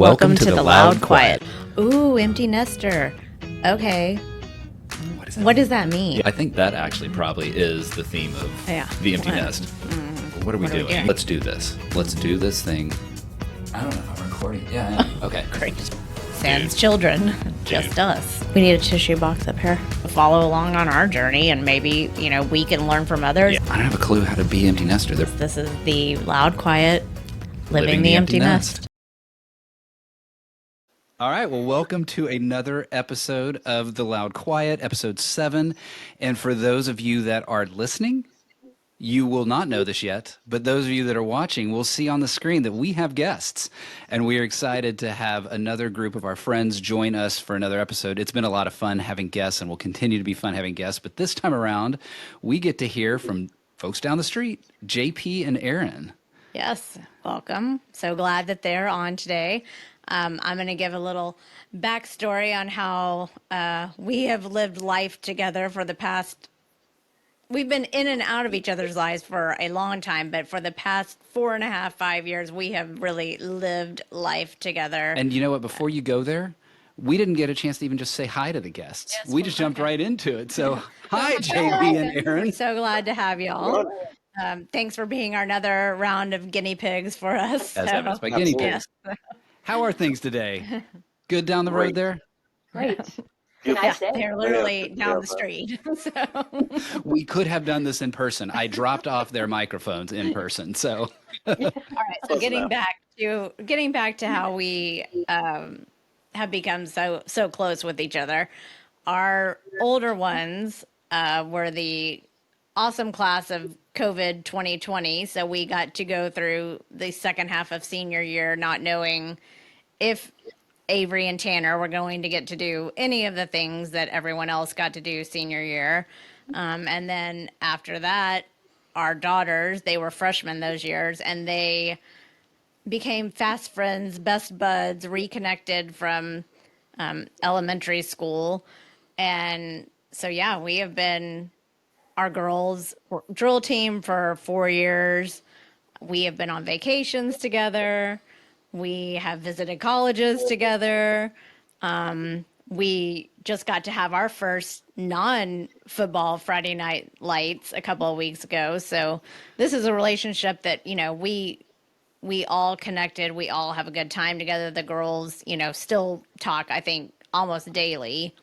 Welcome to the Loud Quiet. Ooh, empty nester. Okay. What does that mean? Yeah, I think that actually probably is the theme of the empty nest. What are we doing? Let's do this. Let's do this thing. I don't know if I'm recording. Yeah. Okay. Great. Sans children. Just us. We need a tissue box up here. Follow along on our journey and maybe, we can learn from others. Yeah. I don't have a clue how to be empty nester. This is the Loud Quiet Living the Empty Nest. All right, well, welcome to another episode of The Loud Quiet, episode 7. And for those of you that are listening, you will not know this yet, but those of you that are watching will see on the screen that we have guests. And we are excited to have another group of our friends join us for another episode. It's been a lot of fun having guests and will continue to be fun having guests. But this time around, we get to hear from folks down the street, JP and Aeryn. Yes, welcome. So glad that they're on today. I'm going to give a little backstory on how we have lived life together for the past. We've been in and out of each other's lives for a long time, but for the past 4.5, 5 years, we have really lived life together. And you know what? Before you go there, we didn't get a chance to even just say hi to the guests. Yes, we just jumped right into it. So, hi, JP and Aeryn. So glad to have y'all. Thanks for being another round of guinea pigs for us. As evidenced by guinea pigs. Yes. How are things today? Good down the road there? Great. Yeah, they're literally down the street. So. We could have done this in person. I dropped off their microphones in person. So, all right. So getting back to how we have become so close with each other. Our older ones were the awesome class of COVID 2020. So we got to go through the second half of senior year, not knowing if Avery and Tanner were going to get to do any of the things that everyone else got to do senior year. And then after that, our daughters, they were freshmen those years, and they became fast friends, best buds, reconnected from elementary school. And so, yeah, we have been our girls' drill team for 4 years. We have been on vacations together. We have visited colleges together. We just got to have our first non-football Friday night lights a couple of weeks ago. So this is a relationship that, we all connected. We all have a good time together. The girls, still talk, I think, almost daily.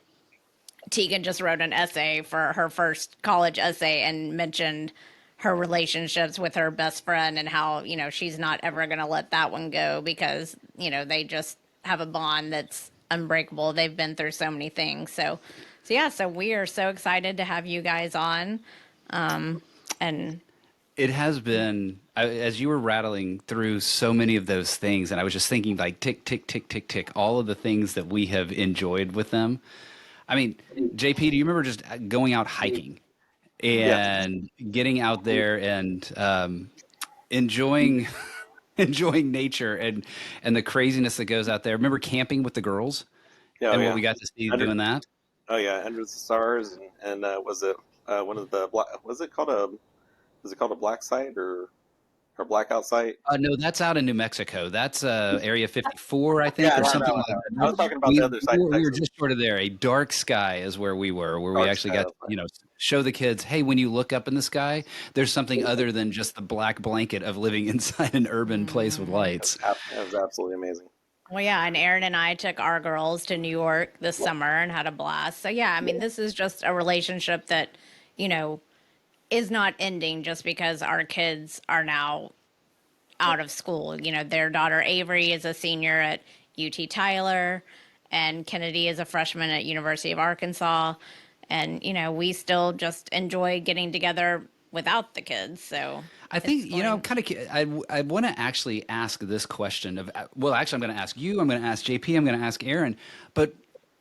Tegan just wrote an essay for her first college essay and mentioned her relationships with her best friend and how, she's not ever going to let that one go because, they just have a bond that's unbreakable. They've been through so many things. So we are so excited to have you guys on. And it has been, as you were rattling through so many of those things, and I was just thinking like tick, tick, tick, tick, tick, all of the things that we have enjoyed with them. I mean, JP, do you remember just going out hiking and getting out there and enjoying nature and the craziness that goes out there? Remember camping with the girls what we got to see doing that? Oh yeah, under the stars and was it one of the was it called a black site or blackout site? No, that's out in New Mexico. That's Area 54, I think, or something like that. I was talking about the other side. We were just sort of there. A dark sky is where we were, where we actually got to, show the kids, hey, when you look up in the sky, there's something other than just the black blanket of living inside an urban place with lights. It was absolutely amazing. Well, yeah, and Aeryn and I took our girls to New York this summer and had a blast. So, yeah, I mean, this is just a relationship that, is not ending just because our kids are now out of school. Their daughter Avery is a senior at UT Tyler, and Kenidy is a freshman at University of Arkansas. And, we still just enjoy getting together without the kids. So I think, I want to actually ask this question of, well, actually, I'm going to ask you, I'm going to ask JP, I'm going to ask Aeryn, but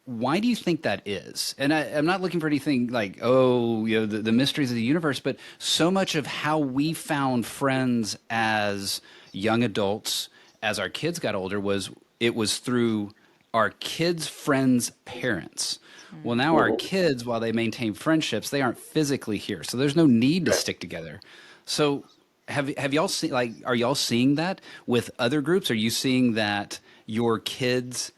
why do you think that is? And I'm not looking for anything like, the mysteries of the universe, but so much of how we found friends as young adults, as our kids got older, was through our kids' friends' parents. Well, now our kids, while they maintain friendships, they aren't physically here. So there's no need to stick together. So have y'all seen, are y'all seeing that with other groups? Are you seeing that your kids'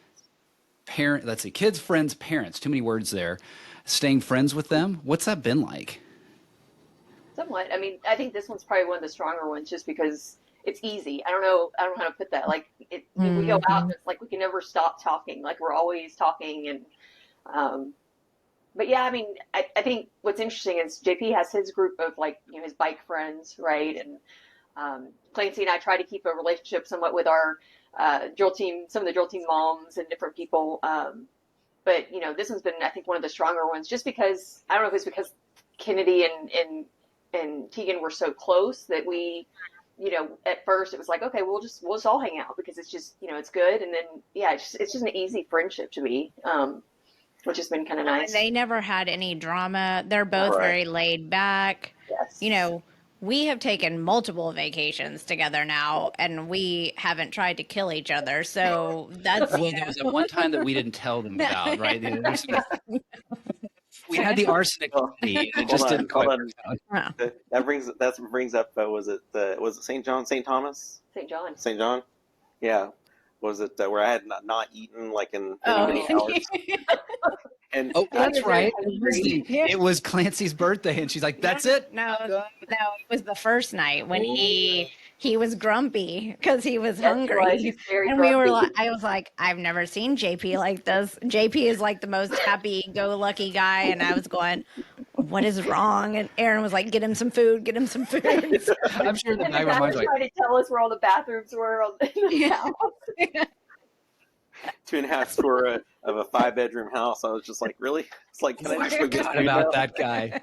kids, friends, parents, too many words there, staying friends with them? What's that been like? Somewhat. I mean, I think this one's probably one of the stronger ones just because it's easy. I don't know. I don't know how to put that. Like we go out and it's like we can never stop talking. Like we're always talking um, but yeah, I mean, I think what's interesting is JP has his group of like, his bike friends, right? And Clancy and I try to keep a relationship somewhat with our drill team, some of the drill team moms and different people. But this one's been, I think, one of the stronger ones, just because I don't know if it's because Kennedy and Tegan were so close that we, at first it was like, okay, we'll just all hang out because it's just, it's good, and then yeah, it's just an easy friendship to be. Which has been kind of nice. And they never had any drama. They're both Right. very laid back. Yes. We have taken multiple vacations together now, and we haven't tried to kill each other. So that's Well, there was that one time that we didn't tell them about, right? We had the arsenic Well, party, and it hold just on, didn't quite hold work on. out. That brings up. Was it St. John, St. Thomas, St. John. St. John? Yeah. Was it where I had not eaten like in many hours? And Oh, Yeah, that's they're very right. hungry. It was Clancy's birthday, and she's like, "That's it." No, it was the first night when he was grumpy because he was Yes, he was. hungry, He's very and we were grumpy. like, I was like, I've never seen JP like this. JP is like the most happy-go-lucky guy, and I was going, what is wrong? And Aeryn was like, get him some food, get him some food. I'm sure in the And back the of my guy mind's was like, trying to tell us where all the bathrooms were in the house. 2.5 tour of a 5-bedroom house. I was just like, really? It's like, can I just I go get forgot food about now? that guy.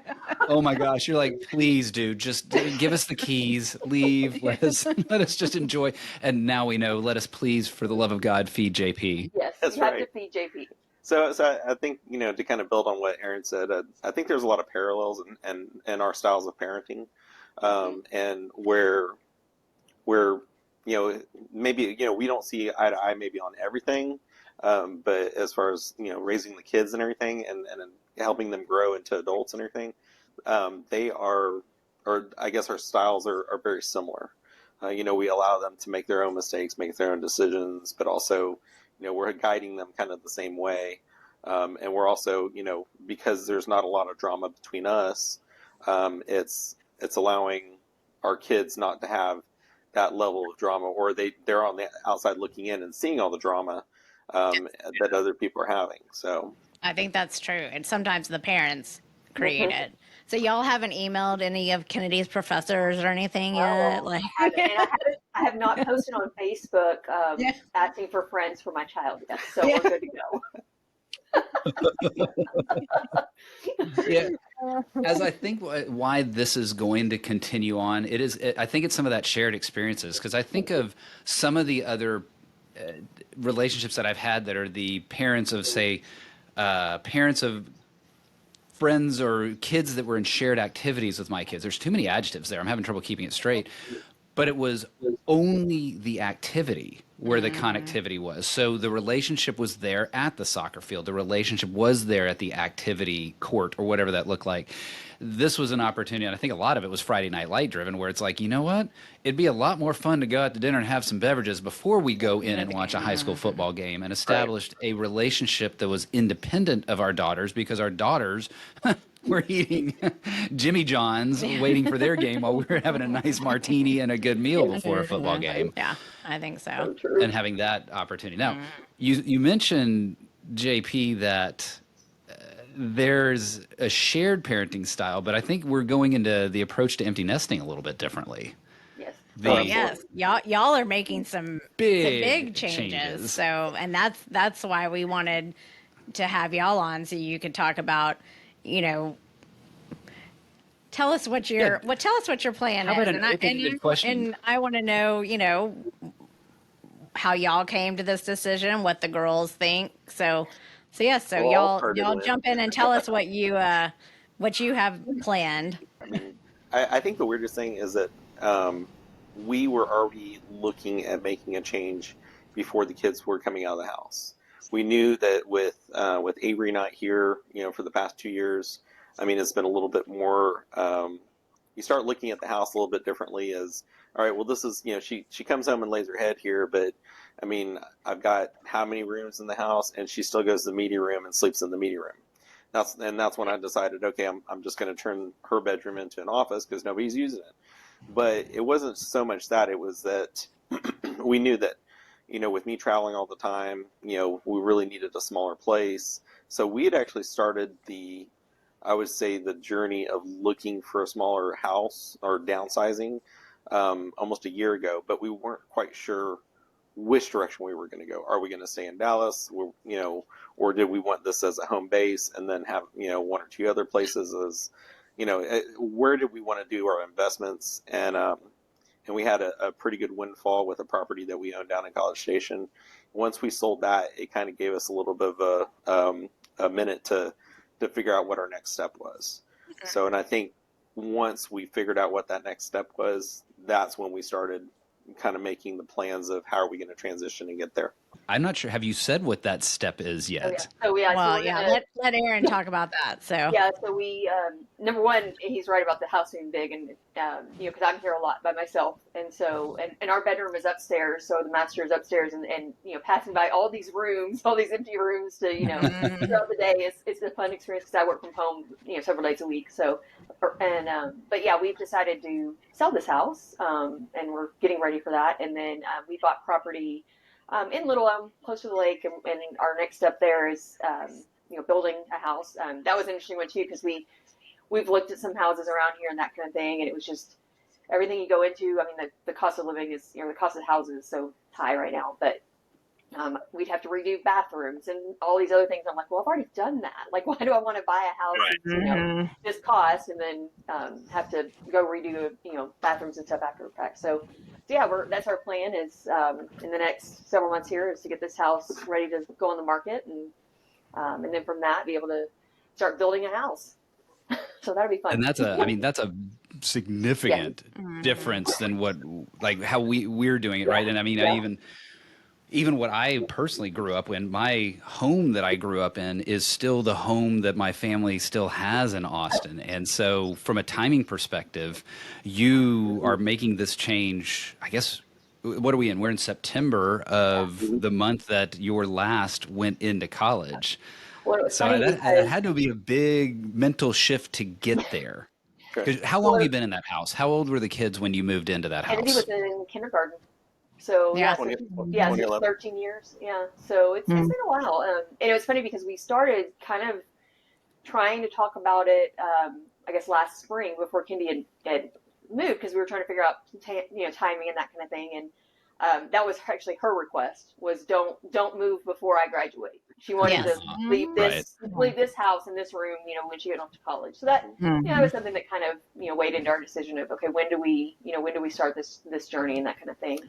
Oh my gosh, you're like, please, dude, just give us the keys, leave, let us just enjoy. And now we know. Let us please, for the love of God, feed JP. Yes, That's you have to right. feed JP. So I think to kind of build on what Aeryn said, I think there's a lot of parallels in our styles of parenting, and where maybe we don't see eye to eye maybe on everything, but as far as raising the kids and everything, and helping them grow into adults and everything, they are, or I guess our styles are very similar. We allow them to make their own mistakes, make their own decisions, but also we're guiding them kind of the same way, and we're also because there's not a lot of drama between us, it's allowing our kids not to have that level of drama, or they're on the outside looking in and seeing all the drama that other people are having. So I think that's true. And sometimes the parents create Mhm. it. So y'all haven't emailed any of Kennedy's professors or anything yet? Like, I have not posted on Facebook Yeah. asking for friends for my child yet, so we're good to go. Yeah. As I think why this is going to continue on, I think it's some of that shared experiences, because I think of some of the other relationships that I've had that are the parents of, say, parents of friends or kids that were in shared activities with my kids. There's too many adjectives there. I'm having trouble keeping it straight. But it was only the activity where the connectivity was. So the relationship was there at the soccer field. The relationship was there at the activity court or whatever that looked like. This was an opportunity, and I think a lot of it was Friday Night Light driven, where it's like, you know what? It'd be a lot more fun to go out to dinner and have some beverages before we go in and watch a high school football game, and established a relationship that was independent of our daughters, because our daughters were eating Jimmy John's waiting for their game while we were having a nice martini and a good meal before a football game, yeah, I think so. So true. and having that opportunity. Now, you mentioned, JP, that there's a shared parenting style, but I think we're going into the approach to empty nesting a little bit differently. Yes. Oh The yes, y'all are making some big changes. changes. So, and that's why we wanted to have y'all on, so you could talk about, tell us what your plan How about is, an open-ended question? and I want to know, how y'all came to this decision, what the girls think. So yes, so Well, I'll start it y'all with- jump in and tell us what you have planned. I mean, I think the weirdest thing is that we were already looking at making a change before the kids were coming out of the house. We knew that with Avery not here, for the past 2 years, I mean, it's been a little bit more. You start looking at the house a little bit differently. As all right, well, this is she comes home and lays her head here, but I mean, I've got how many rooms in the house, and she still goes to the media room and sleeps in the media room. That's when I decided, okay, I'm just going to turn her bedroom into an office because nobody's using it. But it wasn't so much that, it was that we knew that, with me traveling all the time, we really needed a smaller place. So we had actually started I would say, the journey of looking for a smaller house or downsizing almost a year ago, but we weren't quite sure which direction we were going to go. Are we going to stay in Dallas, or did we want this as a home base and then have, one or two other places as, where did we want to do our investments? And we had a pretty good windfall with a property that we owned down in College Station. Once we sold that, it kind of gave us a little bit of a minute to figure out what our next step was. So, and I think once we figured out what that next step was, that's when we started kind of making the plans of how are we going to transition and get there. I'm not sure. Have you said what that step is Oh yeah. yet? So yeah. So Well, we're yeah, gonna. let Aeryn talk about that. So Yeah, so we number one, he's right about the house being big, and because I'm here a lot by myself, and so and our bedroom is upstairs, so the master is upstairs, and passing by all these rooms, all these empty rooms to Mhm. throughout the day it's a fun experience because I work from home several days a week, so and but yeah, we've decided to sell this house, and we're getting ready for that, and then we bought property in Little Elm, close to the lake, and our next step there is building a house. That was an interesting one too because we've looked at some houses around here and that kind of thing, and it was just everything you go into. I mean, the cost of living is the cost of houses is so high right now, but we'd have to redo bathrooms and all these other things. I'm like, well, I've already done that. Like, why do I want to buy a house Right. that's this cost and then have to go redo bathrooms and stuff after the fact? So yeah, that's our plan is in the next several months here is to get this house ready to go on the market and then from that be able to start building a house. So that'll be fun. And that's a Yeah, significant Mhm. difference than what, like how we're doing it, yeah, right? And I mean, yeah. even what I personally grew up in, my home that I grew up in is still the home that my family still has in Austin. And so from a timing perspective, you are making this change, I guess. What are we in? We're in September of Mhm. the month that your last went into college. Well, it was So funny that because had to be a big mental shift to get there. Sure. 'Cause how long have well, you been in that house? How old were the kids when you moved into that Kennedy house? was in kindergarten. So Yeah. so 2011. 13 years. Yeah. So it's Mhm. been a while. And it was funny because we started kind of trying to talk about it. I guess last spring before Kendi had moved because we were trying to figure out timing and that kind of thing. And that was actually her request was don't move before I graduate. She wanted Yes. to Uh, leave Mhm. right. this house and this room when she went off to college. So that Mhm. was something that kind of weighed into our decision of okay, when do we start this journey and that kind of thing.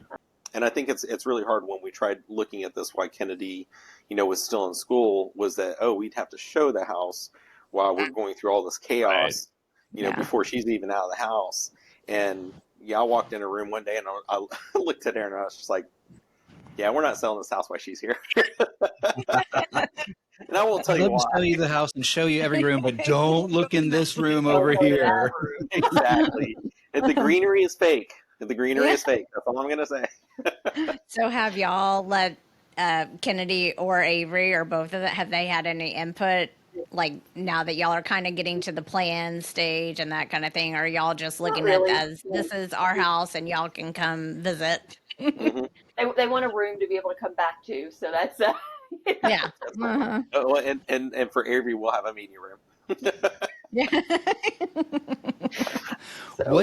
And I think it's really hard when we tried looking at this why Kennedy, was still in school, was that, oh, we'd have to show the house while we're going through all this Right. chaos, Yeah. before she's even out of the house. And yeah, I walked in a room one day and I looked at her and I was just like, yeah, we're not selling this house while she's here. And I won't tell I'd you love to why. show you the house and show you every room, but don't look in this room Don't over go to that here. room. Exactly. If the greenery is fake. If the greenery Yeah. is fake. That's all I'm going to say. So have y'all let Kennedy or Avery or both of them, have they had any input? Like now that y'all are kind of getting to the plan stage and that kind of thing, are y'all just Not looking at really. as this is our house and y'all can come visit? Hmm. They want a room to be able to come back to, so that's Yeah. That's cool. Uh-huh. Oh, and for Avery, we'll have a media room. Yeah. so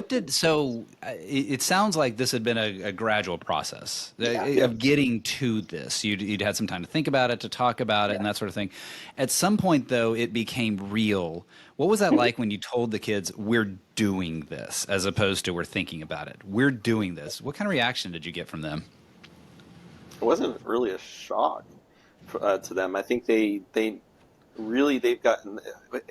It sounds like this had been a gradual process yeah, Yeah. of getting to this. You'd had some time to think about it, to talk about it, yeah. and that sort of thing. At some point, though, it became real. What was that like when you told the kids, we're doing this, as opposed to we're thinking about it? We're doing this. What kind of reaction did you get from them? It wasn't really a shock to them. I think they really they've gotten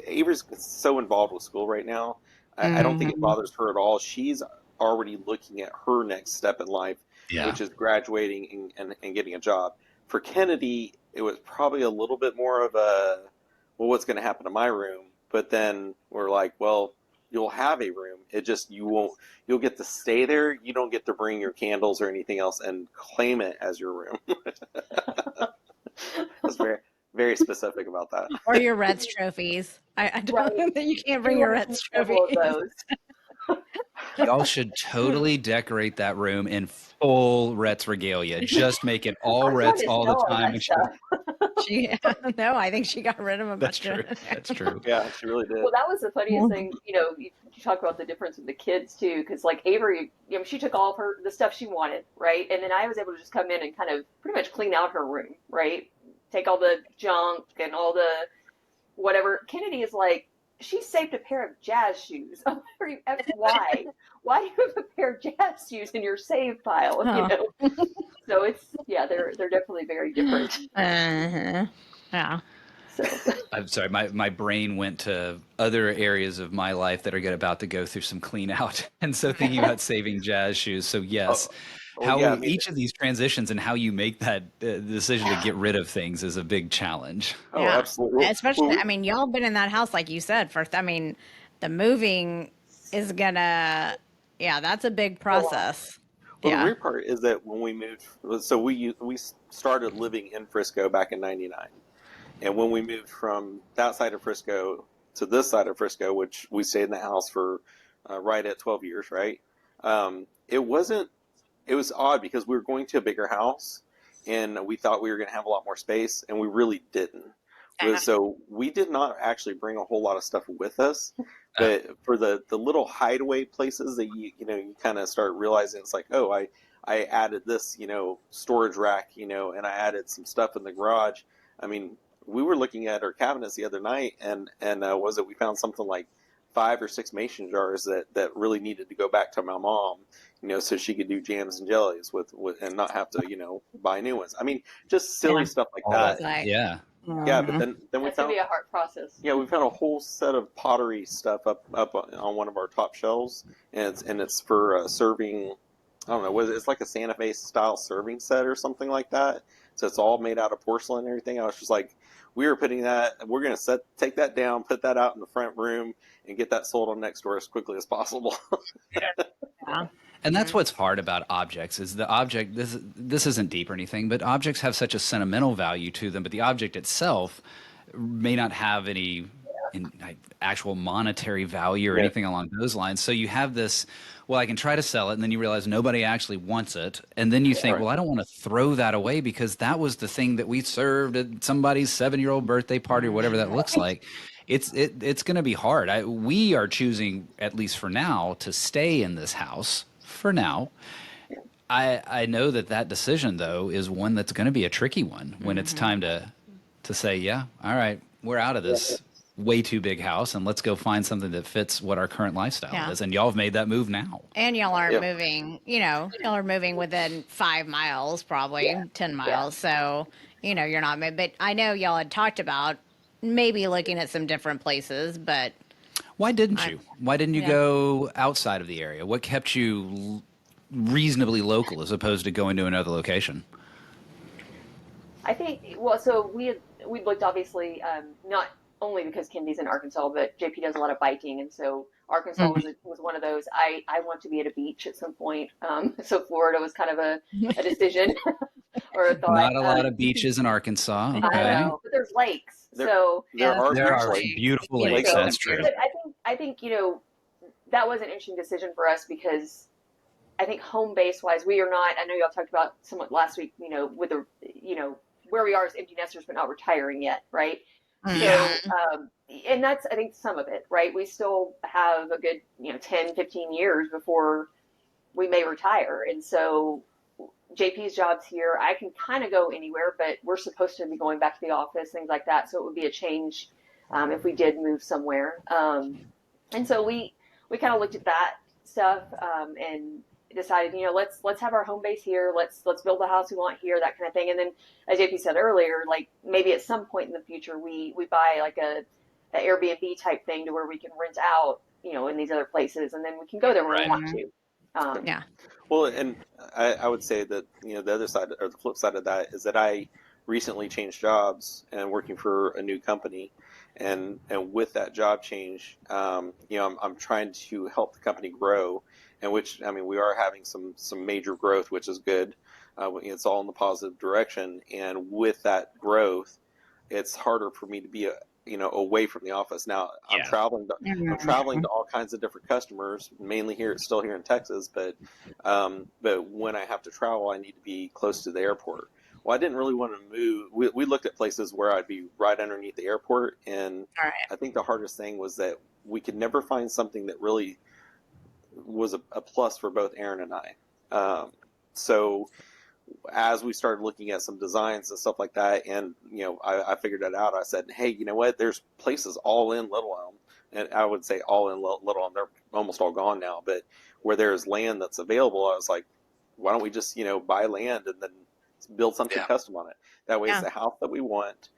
Avery's so involved with school right now. I don't think it Mhm. bothers her at all. She's already looking at her next step in life, Yeah. which is graduating and getting a job. For Kennedy, it was probably a little bit more of a, well, what's going to happen to my room? But then we're like, well, you'll have a room. It just you'll get to stay there. You don't get to bring your candles or anything else and claim it as your room. That's very very specific about that. Or your Reds trophies. I don't Right. know that you can't bring your Reds Several of trophies. those. Y'all should totally decorate that room in full Rhett's regalia. Just make it all I'm trying Rhett's to all sell the all time. that stuff. No, I think she got rid of a That's bunch true. of. That's true. Yeah, she really did. Well, that was the funniest thing. You talk about the difference with the kids too, because like Avery, she took all of the stuff she wanted, right? And then I was able to just come in and kind of pretty much clean out her room, right? Take all the junk and all the whatever. Kennedy is like, she saved a pair of jazz shoes. Why? Why do you have a pair of jazz shoes in your save pile? So they're definitely very different. Yeah. So I'm sorry, my brain went to other areas of my life that are about to go through some clean out. And so thinking about saving jazz shoes. So yes, each of these transitions and how you make that decision to get rid of things is a big challenge. Oh, absolutely. Especially, I mean, y'all been in that house, like you said, first. I mean, the moving is gonna, that's a big process. Well, the weird part is that when we moved, so we started living in Frisco back in '99, and when we moved from that side of Frisco to this side of Frisco, which we stayed in the house for right at 12 years, right? It wasn't. It was odd because we were going to a bigger house, and we thought we were going to have a lot more space, and we really didn't. So we did not actually bring a whole lot of stuff with us. But for the little hideaway places that you kind of start realizing, it's like, oh, I added this storage rack, and I added some stuff in the garage. I mean, we were looking at our cabinets the other night, and we found something like 5 or 6 mason jars that really needed to go back to my mom, so she could do jams and jellies with and not have to buy new ones. I mean, just silly stuff like that. Yeah. Yeah, but then we that's gonna be a hard process. yeah, we found a whole set of pottery stuff up on one of our top shelves, and it's for serving. I don't know, it's like a Santa Fe style serving set or something like that. So it's all made out of porcelain and everything. I was just like, we're gonna take that down, put that out in the front room, and get that sold on Nextdoor as quickly as possible. Yeah. And that's what's hard about objects is the object. This isn't deep or anything, but objects have such a sentimental value to them. But the object itself may not have any actual monetary value or anything along those lines. So you have this. Well, I can try to sell it, and then you realize nobody actually wants it, and then you think, well, I don't want to throw that away because that was the thing that we served at somebody's 7-year-old birthday party or whatever that looks like. It's going to be hard. We are choosing, at least for now, to stay in this house for now. I know that decision though is one that's going to be a tricky one when it's time to say, yeah, all right, we're out of this way too big house and let's go find something that fits what our current lifestyle is. And y'all have made that move now. And y'all aren't moving, y'all are moving within 5 miles, probably 10 miles. So, you're not, but I know y'all had talked about maybe looking at some different places, but. Why didn't you? Why didn't you go outside of the area? What kept you reasonably local as opposed to going to another location? I think, so we looked obviously, not only because Kennedy's in Arkansas, but JP does a lot of biking. And so Arkansas was one of those. I want to be at a beach at some point. So Florida was kind of a decision or a thought. Not a lot of beaches in Arkansas. Okay. I know, but there's lakes. There are beautiful lakes. So, that's true. But I think, that was an interesting decision for us because I think home base wise, we are not, I know y'all talked about somewhat last week, with the, where we are as empty nesters, but not retiring yet. Right. So, and that's, I think some of it, right? We still have a good, 10, 15 years before we may retire. And so JP's job's here. I can kind of go anywhere, but we're supposed to be going back to the office, things like that. So it would be a change if we did move somewhere. And so we kind of looked at that stuff and decided, let's have our home base here. Let's build the house we want here, that kind of thing. And then, as JP said earlier, like maybe at some point in the future, we buy like a Airbnb type thing to where we can rent out, in these other places, and then we can go there when we want to. Well, and I would say that the other side or the flip side of that is that I recently changed jobs and working for a new company, and with that job change, I'm trying to help the company grow, and which I mean we are having some major growth, which is good. It's all in the positive direction, and with that growth, it's harder for me to be away from the office. Now I'm traveling to all kinds of different customers, mainly still here in Texas, but when I have to travel, I need to be close to the airport. Well, I didn't really want to move. We looked at places where I'd be right underneath the airport, and All right. I think the hardest thing was that we could never find something that really was a plus for both Aaron and I. So as we started looking at some designs and stuff like that, and I figured it out. I said, hey, you know what? There's places all in Little Elm, and I would say all in Little Elm. They're almost all gone now, but where there's land that's available, I was like, why don't we just buy land and then build something custom on it? That way, it's the house that we want.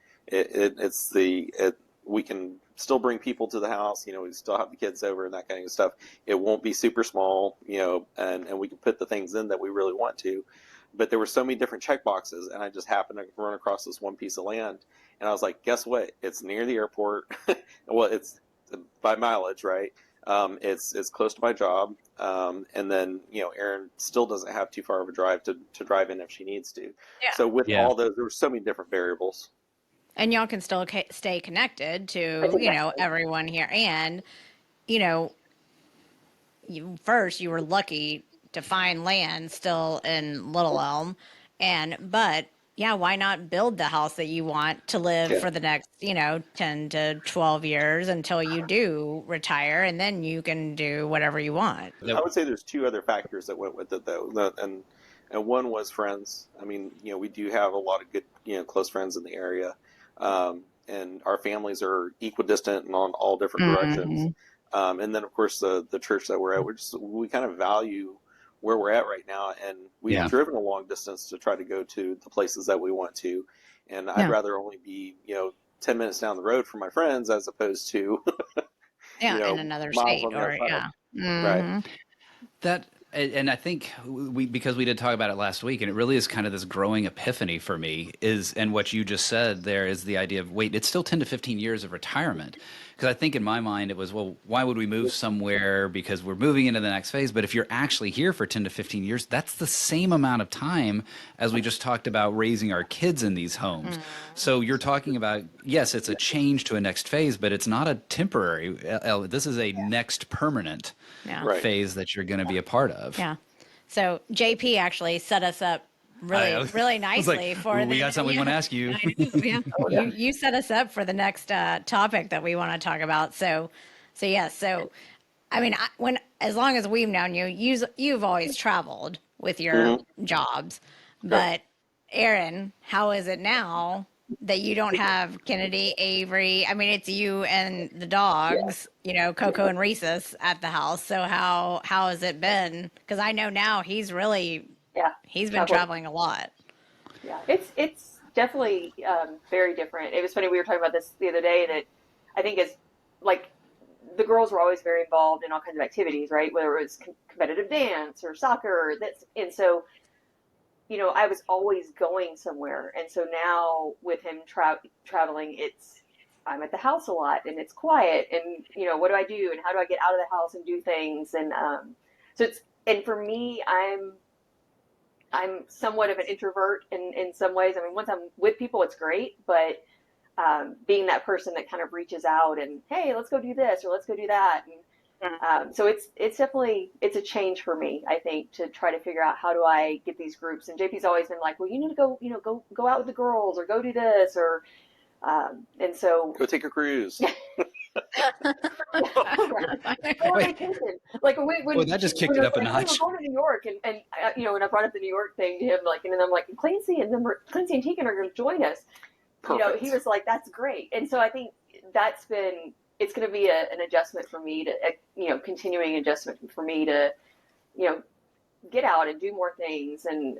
We can still bring people to the house. We still have the kids over and that kind of stuff. It won't be super small, and we can put the things in that we really want to. But there were so many different check boxes, and I just happened to run across this one piece of land, and I was like, guess what? It's near the airport. Well, it's by mileage, right? It's close to my job, and then Erin still doesn't have too far of a drive to drive in if she needs to. Yeah. So with all those, there were so many different variables. And y'all can still stay connected to, everyone here. And, you were lucky to find land still in Little Elm. But yeah, why not build the house that you want to live for the next, 10 to 12 years until you do retire, and then you can do whatever you want. I would say there's two other factors that went with it though. And one was friends. I mean, we do have a lot of good, close friends in the area. And our families are equidistant and on all different directions. And then of course the church that we're at, we kind of value where we're at right now, and we've driven a long distance to try to go to the places that we want to. And I'd rather only be, 10 minutes down the road from my friends as opposed to, in another state or right. That, and I think because we did talk about it last week, and it really is kind of this growing epiphany for me and what you just said there is the idea of, wait, it's still 10 to 15 years of retirement. Because I think in my mind it was, well, why would we move somewhere because we're moving into the next phase? But if you're actually here for 10 to 15 years, that's the same amount of time as we just talked about raising our kids in these homes. So you're talking about, yes, it's a change to a next phase, but it's not a temporary. This is a next permanent phase that you're going to be a part of. Yeah. So JP actually set us up really nicely for we got something we want to ask you. You set us up for the next topic that we want to talk about. So I mean, as long as we've known you've always traveled with your jobs, but Aeryn, how is it now that you don't have Kenidy, Avery? I mean, it's you and the dogs, Coco and Rhesus at the house. So how has it been? Because I know now he's been traveling a lot. Yeah, it's definitely very different. It was funny, we were talking about this the other day, that I think is like the girls were always very involved in all kinds of activities, right? Whether it was competitive dance or soccer, and so I was always going somewhere, and so now with him traveling, I'm at the house a lot, and it's quiet, and what do I do, and how do I get out of the house and do things, and and for me, I'm somewhat of an introvert in some ways. I mean, once I'm with people, it's great, but being that person that kind of reaches out and, hey, let's go do this or let's go do that. And so it's definitely, it's a change for me, I think, to try to figure out how do I get these groups. And JP's always been like, well, you need to go out with the girls or go do this or, and so. Go take a cruise. Like that just kicked it up a notch. We're going to New York, and when I brought up the New York thing to him, and then I'm like, Clancy and Tegan are going to join us. Perfect. He was like, that's great. And so I think it's going to be an adjustment for me to, continuing adjustment for me to, get out and do more things and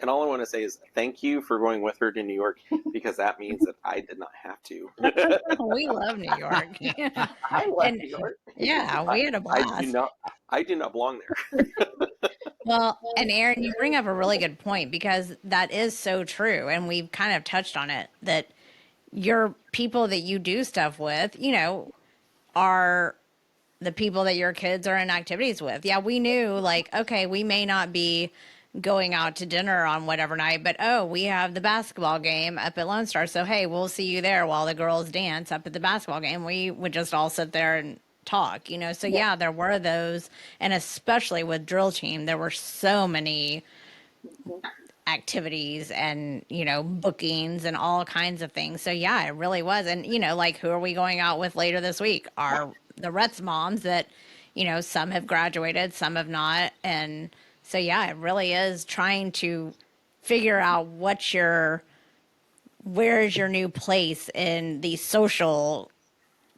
all I want to say is thank you for going with her to New York, because that means that I did not have to. We love New York. I love New York. Yeah, we had a blast. I do not belong there. Well, and Aeryn, you bring up a really good point, because that is so true. And we've kind of touched on it, that your people that you do stuff with, you know, are the people that your kids are in activities with. Yeah, we knew like, okay, we may not be going out to dinner on whatever night, but oh, we have the basketball game up at Lone Star. So hey, we'll see you there while the girls dance up at the basketball game. We would just all sit there and talk, you know. So yeah, there were those, and especially with drill team, there were so many activities and, you know, bookings and all kinds of things. So yeah, it really was. And, you know, like, who are we going out with later this week? Are the Rets moms that, you know, some have graduated, some have not. And so yeah, it really is trying to figure out where is your new place in the social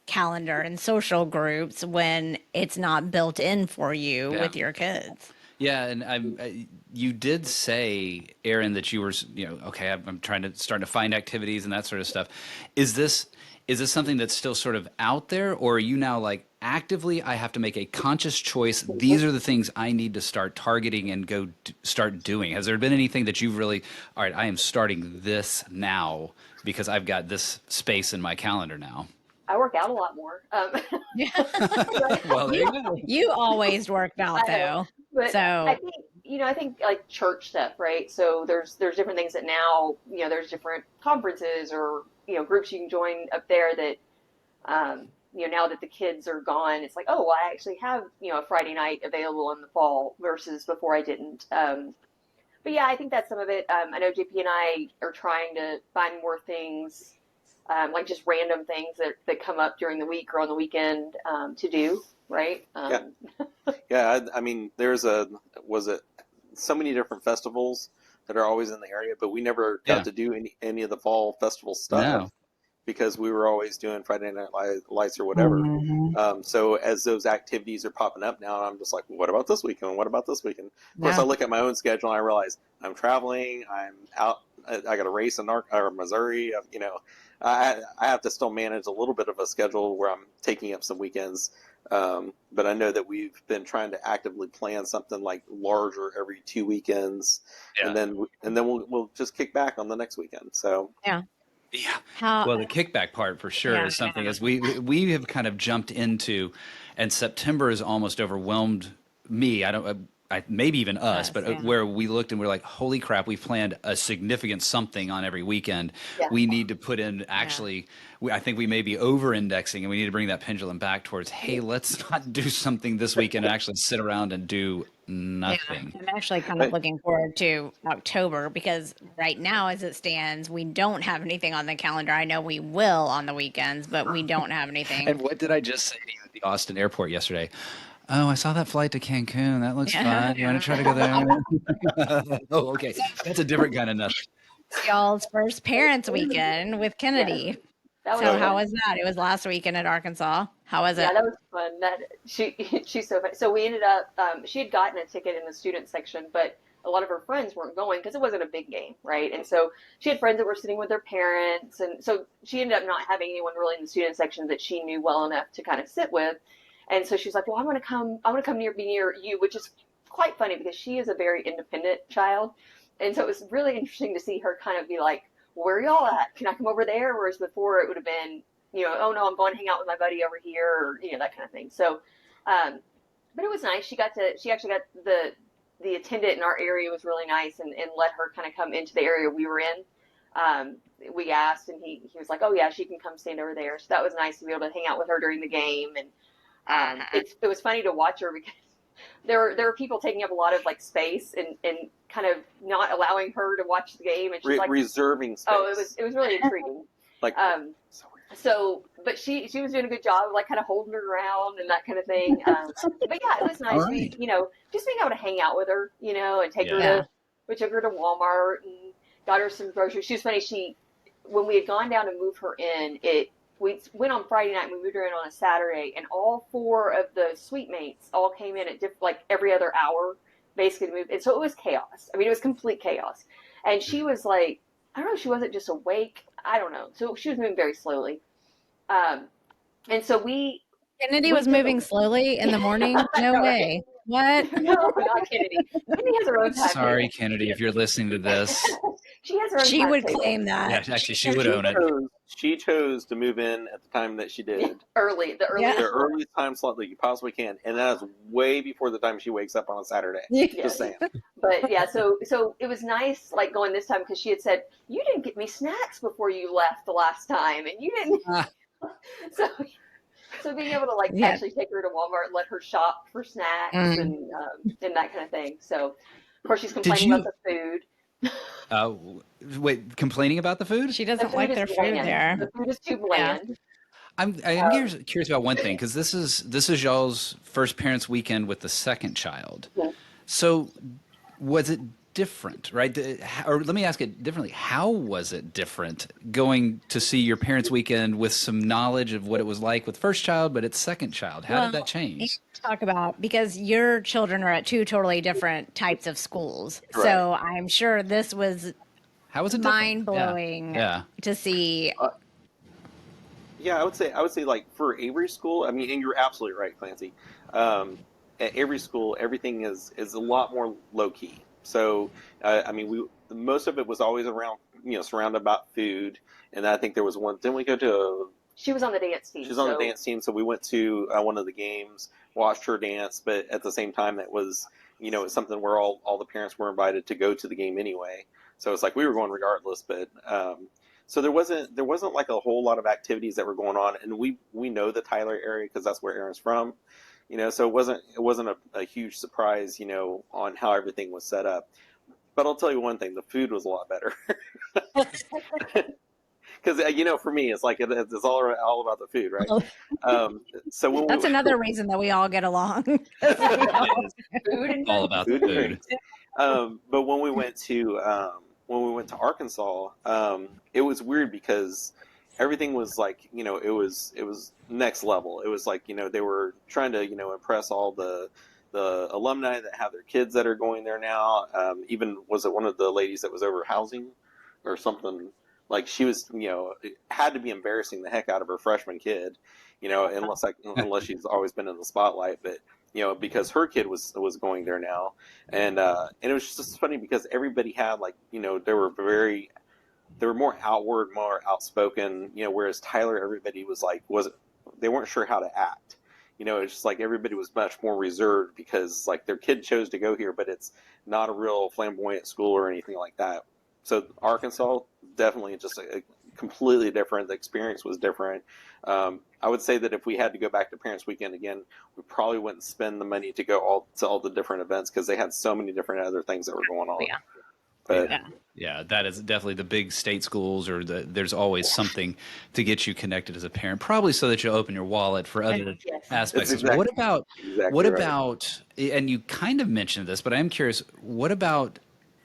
calendar and social groups when it's not built in for you Yeah. with your kids. Yeah, and you did say, Aeryn, that you were, you know, okay, I'm starting to find activities and that sort of stuff. Is this something that's still sort of out there, or are you now like actively, I have to make a conscious choice? These are the things I need to start targeting and start doing. Has there been anything that you've really, all right, I am starting this now because I've got this space in my calendar now? I work out a lot more. Well, there you go. You always worked out I know, though. but I So think, I think like church stuff, right? So there's different things that now, there's different conferences or groups you can join up there that now that the kids are gone, it's like, oh, well, I actually have a Friday night available in the fall versus before I didn't. But yeah, I think that's some of it. I know JP and I are trying to find more things, like just random things that come up during the week or on the weekend to do, right? Yeah. Yeah, I mean, was it so many different festivals that are always in the area, but we never got Yeah. to do any of the fall festival stuff No. because we were always doing Friday Night Lights or whatever. So as those activities are popping up now, I'm just like, what about this weekend? What about this weekend? Of course, I yeah. look at my own schedule and I realize I'm traveling. I'm out. I got a race in Missouri. I have to still manage a little bit of a schedule where I'm taking up some weekends. But I know that we've been trying to actively plan something like larger every 2 weekends, Yeah. and then we'll just kick back on the next weekend. So Yeah. Yeah. How Well, the kickback part for sure yeah. is something as we have kind of jumped into, and September has almost overwhelmed me. Maybe even us, but Yeah. where we looked and we're like, holy crap, we've planned a significant something on every weekend. Yeah. We need to put in actually, I think we may be over indexing and we need to bring that pendulum back towards, hey, let's not do something this weekend and actually sit around and do nothing. I'm actually kind of looking forward to October because right now, as it stands, we don't have anything on the calendar. I know we will on the weekends, but we don't have anything. And what did I just say to you at the Austin airport yesterday? Oh, I saw that flight to Cancun. That looks fun. You want to try to go there? Oh, okay. That's a different kind of nothing. Y'all's first parents weekend with Kenidy. That So was how fun. was that? It was last weekend at Arkansas. How was it? Yeah, that was fun. She's so funny. So we ended up. She had gotten a ticket in the student section, but a lot of her friends weren't going because it wasn't a big game, right? And so she had friends that were sitting with their parents, and so she ended up not having anyone really in the student section that she knew well enough to kind of sit with. And so she's like, "Well, I want to come. I want to come be near you," which is quite funny because she is a very independent child, and so it was really interesting to see her kind of be like, "Where are y'all at? Can I come over there?" Whereas before it would have been, oh no, I'm going to hang out with my buddy over here, or that kind of thing. So, but it was nice. She actually got the attendant in our area was really nice and let her kind of come into the area we were in. We asked, and he was like, "Oh yeah, she can come stand over there." So that was nice to be able to hang out with her during the game, and it was funny to watch her because there were people taking up a lot of like space and kind of not allowing her to watch the game, and she's like reserving space. Oh, it was really intriguing. Like so, but she was doing a good job of like kind of holding her around and that kind of thing. But yeah, it was nice. All right. Just being able to hang out with her, and take her Yeah. we took her to Walmart and got her some groceries. She was funny. When we had gone down to move her in, we went on Friday night and we moved her in on a Saturday, and all four of the suite mates all came in at like every other hour, basically to move. And so it was chaos. I mean, it was complete chaos. And she was like, I don't know, she wasn't just awake. I don't know. So she was moving very slowly. And so Kennedy we was did moving slowly in the morning? No No, way. What? no, not Kennedy. Kennedy has her own time. Sorry, Kennedy, if you're listening to this. She has her own She would timetable. claim that. Yeah, actually, she would own it. she chose to move in at the time that she did. The The earliest. earliest time slot that you possibly can, and that is way before the time she wakes up on a Saturday. Yes. Just saying. But yeah, so it was nice like going this time because she had said, you didn't get me snacks before you left the last time, and you didn't. so so being able to like Yeah. actually take her to Walmart and let her shop for snacks and that kind of thing. So of course she's complaining about the food. Wait, complaining about the food? She The doesn't food like is their food bland. there. The food is too Yeah. bland. I am curious about one thing, because this is y'all's first parents' weekend with the second child. So was it different, right? Or let me ask it differently. How was it different going to see your parents' weekend with some knowledge of what it was like with first child, but it's second child? How did that change? Talk about, because your children are at two totally different types of schools. Right. So I'm sure this was How was it different? mind blowing Yeah. to see. Yeah, I would say like for Avery School, I mean, and you're absolutely right, Clancy. At Avery School, everything is a lot more low key. So I mean, we most of it was always around, surrounded about food, and I think there was one. Didn't we go to? She was on the dance team. She was on the dance team, so we went to one of the games, watched her dance, but at the same time, it was it's something where all the parents were invited to go to the game anyway. So it's like we were going regardless, but so there wasn't like a whole lot of activities that were going on, and we know the Tyler area because that's where Aaron's from, so it wasn't a huge surprise, on how everything was set up. But I'll tell you one thing: the food was a lot better. Because for me, it's like it's all about the food, right? So when That's another reason that we all get along. 'Cause we all- Food and All drinks. about the food and food. drinks. But when we went to Arkansas, it was weird because everything was like, it was next level. It was like, they were trying to, impress all the alumni that have their kids that are going there now. Even was it one of the ladies that was over housing or something? Like she was, it had to be embarrassing the heck out of her freshman kid, unless she's always been in the spotlight, but because her kid was going there now, and it was just funny because everybody had like, they were more outward, more outspoken, whereas Tyler, everybody was like, they weren't sure how to act. It's just like everybody was much more reserved because like their kid chose to go here, but it's not a real flamboyant school or anything like that. So Arkansas, definitely just a completely different. The experience was different. I would say that if we had to go back to Parents Weekend again, we probably wouldn't spend the money to go to all the different events because they had so many different other things that were going on. Yeah. But Yeah, that is definitely the big state schools, or there's always something to get you connected as a parent, probably so that you'll open your wallet for other Yes. aspects. That's exactly- What about, exactly right. and you kind of mentioned this, but I am curious, what about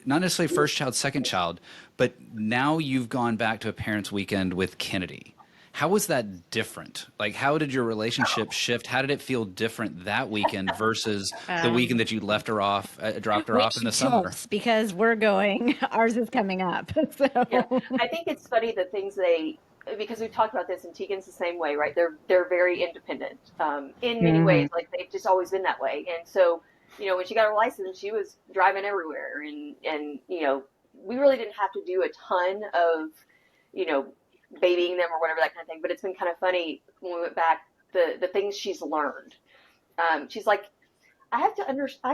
not necessarily first child, second child, but now you've gone back to a parents' weekend with Kenidy. How was that different? Like, how did your relationship shift? How did it feel different that weekend versus the weekend that you left her off, dropped her off in the summer? Because we're going, ours is coming up. So Yeah, I think it's funny the things because we've talked about this, and Tegan's the same way, right? They're very independent in many ways. Like they've just always been that way, and so when she got her license, she was driving everywhere, and we really didn't have to do a ton of babying them or whatever, that kind of thing. But it's been kind of funny when we went back, the things she's learned. She's like, I have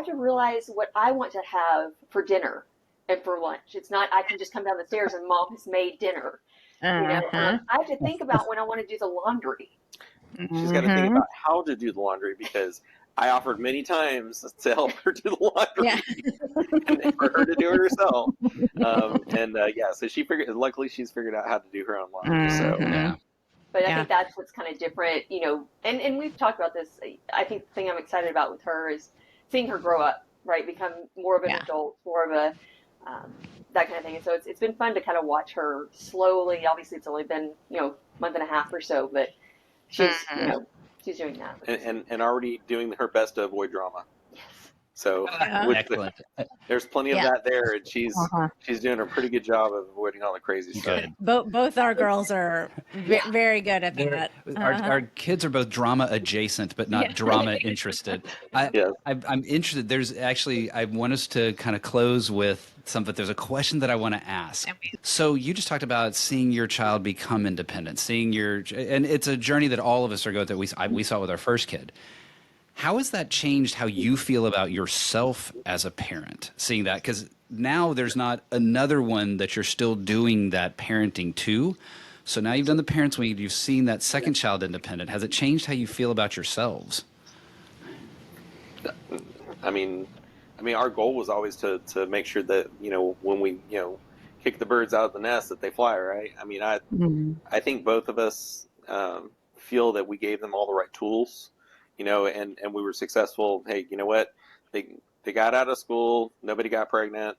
to realize what I want to have for dinner and for lunch. It's not I can just come down the stairs and mom has made dinner. I have to think about when I want to do the laundry. She's got to think about how to do the laundry because I offered many times to help her do the laundry and for her to do it herself. So she figured. Luckily, she's figured out how to do her own laundry. So Yeah. But I think that's what's kind of different, and we've talked about this. I think the thing I'm excited about with her is seeing her grow up, right? Become more of an adult, more of a, that kind of thing. And so it's been fun to kind of watch her slowly. Obviously it's only been, month and a half or so, but she's, she's doing that. and already doing her best to avoid drama. Yes. So Yeah. Excellent. there's plenty of Yeah. that there, and she's Uh-huh. doing a pretty good job of avoiding all the crazy stuff. Good. Both our girls are very good at that. Our kids are both drama adjacent, but not Yeah. drama interested. Yes. I'm interested. There's actually, I want us to kind of close with something. There's a question that I want to ask. So you just talked about seeing your child become independent, and it's a journey that all of us are going through. We saw it with our first kid. How has that changed how you feel about yourself as a parent, seeing that? Because now there's not another one that you're still doing that parenting to. So now you've done the Parents Week, you've seen that second child independent. Has it changed how you feel about yourselves? I mean, our goal was always to make sure that when we kick the birds out of the nest that they fly, right? I mean, I think both of us feel that we gave them all the right tools, and we were successful. Hey, you know what? They got out of school. Nobody got pregnant.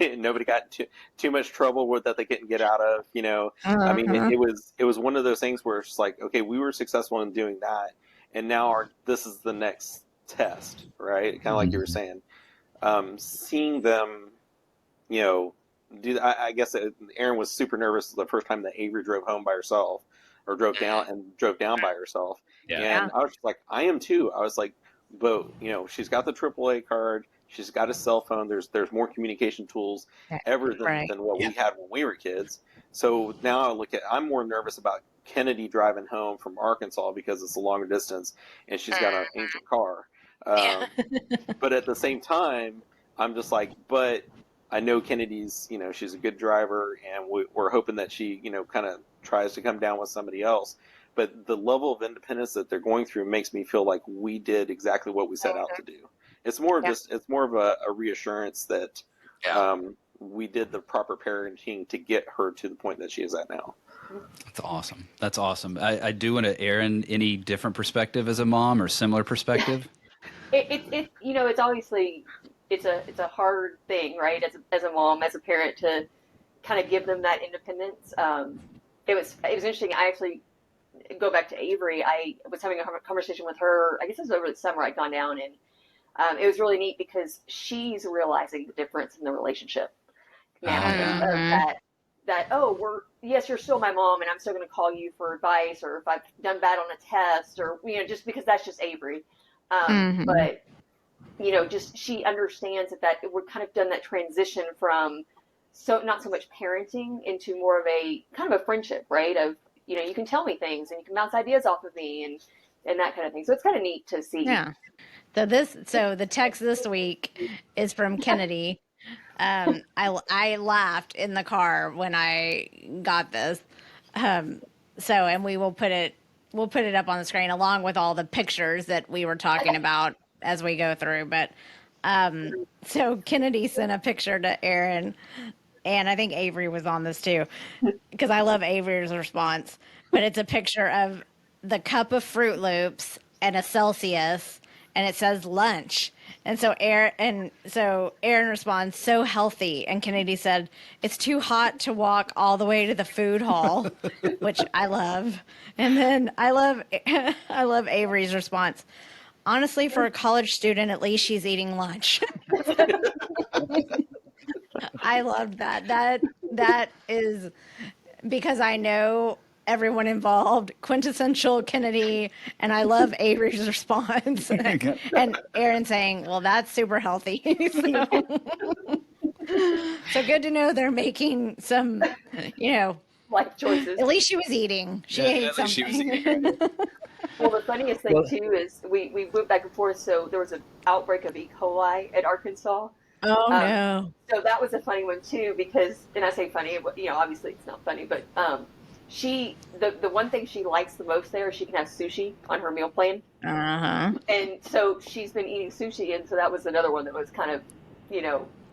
Nobody got too much trouble with that they couldn't get out of. I mean, it was one of those things where it's like, okay, we were successful in doing that, and now this is the next test, right? Kind of like you were saying, seeing them, you know, I guess Aeryn was super nervous the first time that Avery drove home by herself, or drove down by herself, Yeah. and I was just like, I am too. I was like, but she's got the AAA card, she's got a cell phone. There's more communication tools ever than what we had when we were kids. So now I'm more nervous about Kenidy driving home from Arkansas because it's a longer distance and she's got an ancient car. But at the same time, I'm just like, but I know Kennedy's, she's a good driver, and we're hoping that she, kind of tries to come down with somebody else. But the level of independence that they're going through makes me feel like we did exactly what we set out to do. It's more of it's more of a reassurance that we did the proper parenting to get her to the point that she is at now. That's awesome. That's awesome. I do want to, Aeryn, any different perspective as a mom or similar perspective? It's obviously it's a hard thing, right? As a mom, as a parent, to kind of give them that independence. It was interesting. I actually go back to Avery. I was having a conversation with her. I guess it was over the summer. I'd gone down, and it was really neat because she's realizing the difference in the relationship now. That yes, you're still my mom, and I'm still going to call you for advice, or if I've done bad on a test, or just because that's just Avery. But just she understands that we're kind of done that transition from not so much parenting into more of a kind of a friendship, right? Of you can tell me things and you can bounce ideas off of me and that kind of thing. So it's kind of neat to see. Yeah. So the text this week is from Kenidy. I laughed in the car when I got this. And we'll put it up on the screen along with all the pictures that we were talking about as we go through. But so Kenidy sent a picture to Aeryn, and I think Avery was on this too, because I love Avery's response. But it's a picture of the cup of Fruit Loops and a Celsius, and it says lunch. And so Aeryn responds, "So healthy." And Kenidy said, "It's too hot to walk all the way to the food hall," which I love. And then I love Avery's response. "Honestly, for a college student, at least she's eating lunch." I loved that. That is because I know everyone involved, quintessential Kenidy, and I love Avery's response. And Aeryn saying, "Well, that's super healthy." So good to know they're making some, Life choices. at least she was eating. She ate at least she was something. eating. Well, the funniest thing too is we went back and forth. So there was an outbreak of E. coli at Arkansas. Oh no. So that was a funny one too, because, and I say funny, obviously it's not funny, but the one thing she likes the most there is she can have sushi on her meal plan. Uh-huh. And so she's been eating sushi, and so that was another one that was kind of,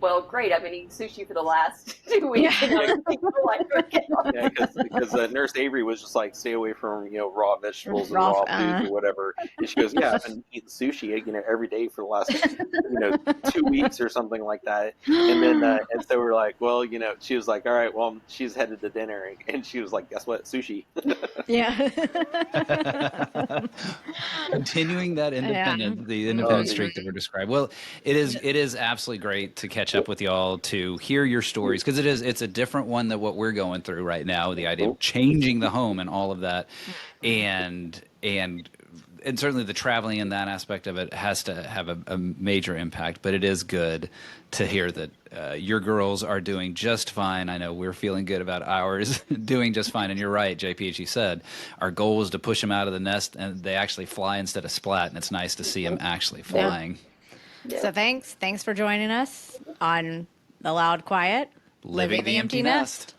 well, great. I've been eating sushi for the last 2 weeks. And I'm like, okay. Yeah, because Nurse Avery was just like, stay away from raw vegetables and Raw, raw foods or whatever. And she goes, yeah, I've been eating sushi every day for the last 2 weeks or something like that. And then and so we're like, well, she was like, all right, well, she's headed to dinner, and she was like, guess what, sushi. Yeah. Continuing that the Oh, independent dude. streak that we're describing. Well, it is absolutely great to catch up with y'all, to hear your stories, because it's a different one than what we're going through right now. The idea of changing the home and all of that, and certainly the traveling and that aspect of it has to have a major impact. But it is good to hear that your girls are doing just fine. I know we're feeling good about ours doing just fine. And you're right, JP, as you said, our goal is to push them out of the nest, and they actually fly instead of splat. And it's nice to see them actually flying. Yeah. So thanks for joining us on The Loud Quiet, Living the Empty Nest.